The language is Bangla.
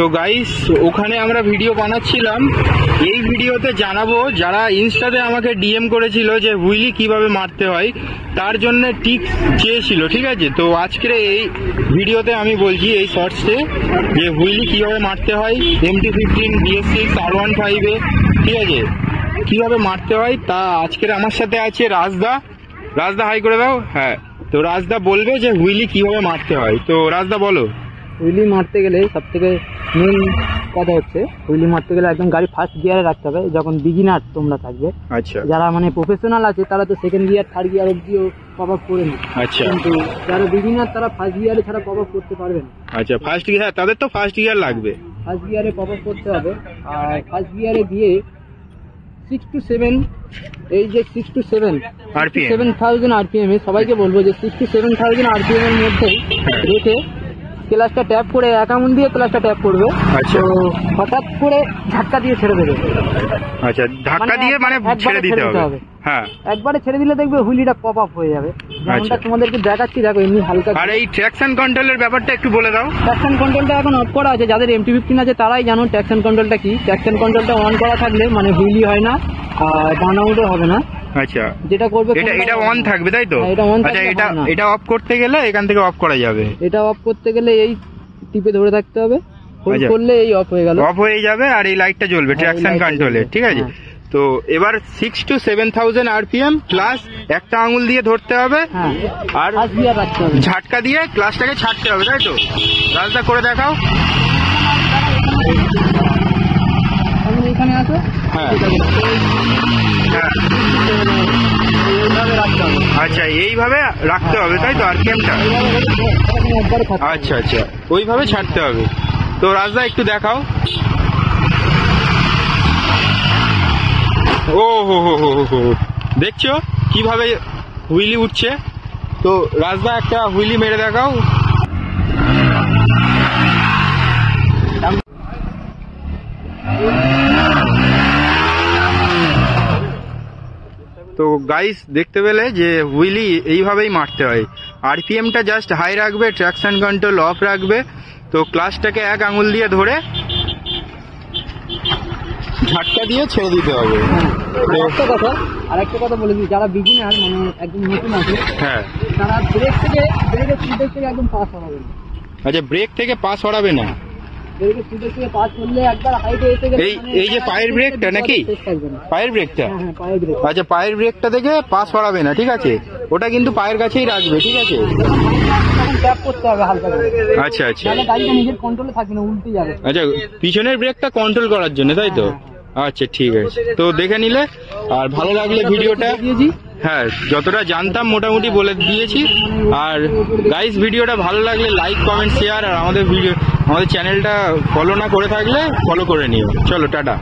তো গাইস ওখানে আমরা ভিডিও বানাচ্ছিলাম। এই ভিডিওতে জানাবো যারা ইনস্টাতে আমাকে ডিএম করেছিল যে হুইলি কিভাবে মারতে হয়, তার জন্য টিপস চেয়েছিল, ঠিক আছে। তো আজকের এই ভিডিওতে আমি বলছি এই শর্টসে যে হুইলি কিভাবে মারতে হয় MT-15 BS6 R15 এ, ঠিক আছে, কিভাবে মারতে হয় তা আজকের আমার সাথে আছে রাজদা। রাজদা হাই করে দাও। হ্যাঁ, তো রাজদা বলবে যে হুইলি কিভাবে মারতে হয়। তো রাজদা বলো। হুইলি মারতে গেলে সব থেকে মেন কথা হচ্ছে হুইলি মারতে গেলে একদম গাড়ি ফার্স্ট গিয়ারে রাখতে হবে যখন বিগিনার তোমরা থাকবে। আচ্ছা, যারা মানে প্রফেশনাল আছে তারা তো সেকেন্ড গিয়ার থার্ড গিয়ার অব্দিও পপ আপ করে নেয়। আচ্ছা, কিন্তু যারা বিগিনার তারা ফার্স্ট গিয়ারে ছাড়া পপ আপ করতে পারবে না। আচ্ছা, ফার্স্ট গিয়ার, তাদের তো ফার্স্ট গিয়ার লাগবে। ফার্স্ট গিয়ারে পপ আপ করতে হবে। আর ফার্স্ট গিয়ারে দিয়ে 6 to 7 এই যে 6 to 7 RPM 7000 RPM এ সবাইকে বলবো যে 6 to 7000 RPM এর মধ্যেই রেখে ক্লাচটা ট্যাপ করে এক আঙুল দিয়ে ক্লাচটা ট্যাপ করবে। আচ্ছা, তো হঠাৎ করে ধাক্কা দিয়ে ছেড়ে দেবে। আচ্ছা, ধাক্কা দিয়ে মানে ছেড়ে দিতে হবে। হ্যাঁ, একবারে ছেড়ে দিলে দেখবে হুইলিটা পপ আপ হয়ে যাবে। যেমনটা তোমাদেরকে দেখাচ্ছি, দেখো এমনি হালকা। আর এই ট্র্যাকশন কন্ট্রোলের ব্যাপারটা একটু বলে দাও। ট্র্যাকশন কন্ট্রোলটা এখন অফ করা আছে। যাদের MT-15 আছে তারাই জানো ট্র্যাকশন কন্ট্রোলটা কি। ট্র্যাকশন কন্ট্রোলটা অন করা থাকলে মানে হুইলি হয় না আর বার্নআউটও হবে না। আচ্ছা, যেটা করবে এটা অন থাকবে, তাই তো? এটা অন আচ্ছা, এটা অফ করতে গেলে এখান থেকে অফ করা যাবে। এটা অফ করতে গেলে এই টিপে ধরে থাকতে হবে, হোল্ড করলে এই অফ হয়ে গেল, অফ হয়ে যাবে আর এই লাইটটা জ্বলবে ট্র্যাকশন কন্ট্রোলে, ঠিক আছে। তো এবার 6 to 7000 RPM প্লাস একটা আঙুল দিয়ে ধরতে হবে আর ঝাটকা দিয়ে ক্লাচটাকে ছাড়তে হবে, তাই তো? রাজদা করে দেখাও। এখানে আছে। হ্যাঁ, আচ্ছা, এইভাবে রাখতে হবে, তাই তো RPMটা? আচ্ছা, আচ্ছা, ওইভাবে ছাড়তে হবে। তো রাজদা একটু দেখাও। ও হো হো হো হো, দেখছো কিভাবে হুইলি উঠছে? তো রাজদা একটা হুইলি মেরে দেখাও। তো গাইস দেখতে পেলে যে হুইলি এইভাবেই মারতে হয়। RPMটা জাস্ট হাই রাখবে, ট্র্যাকশন কন্ট্রোল অফ রাখবে। তো ক্লাচটাকে এক আঙুল দিয়ে ধরে ঝাটকা দিয়ে ছেড়ে দিতে হবে। আরেকটা কথা বলে দিই, যারা বিগিনার মানে একদম নতুন আছে, হ্যাঁ, তারা ব্রেকের ফুটেজ থেকে একদম পাস হওয়াবে না। আচ্ছা, ব্রেক থেকে পাস হওয়াবে না। ব্রেকের ফুটেজ থেকে পাস করলে একবার হাইটে এসে গেলে এই যে পায়ের ব্রেকটা নাকি? পায়ের ব্রেকটা? হ্যাঁ, পায়ের ব্রেক। আচ্ছা, পায়ের ব্রেকটা থেকে পাস হওয়াবে না, ঠিক আছে। ওটা কিন্তু পায়ের কাছেই রাখবে, ঠিক আছে। ট্যাপ করতে হবে হালকা করে। আচ্ছা, আচ্ছা, তাহলে গাড়িটা নিজের কন্ট্রোলে থাকবে না, উল্টে যাবে। আচ্ছা, পিছনের ব্রেকটা কন্ট্রোল করার জন্য, তাই তো? আচ্ছা, ঠিক আছে। তো দেখে নিলে আর ভালো লাগলে ভিডিওটা, হ্যাঁ, যতটা জানতাম মোটামুটি বলে দিয়েছি। আর গাইস ভিডিওটা ভালো লাগলে লাইক, কমেন্ট, শেয়ার, আর আমাদের চ্যানেলটা ফলো না করে থাকলে ফলো করে নিও। চলো, টাটা।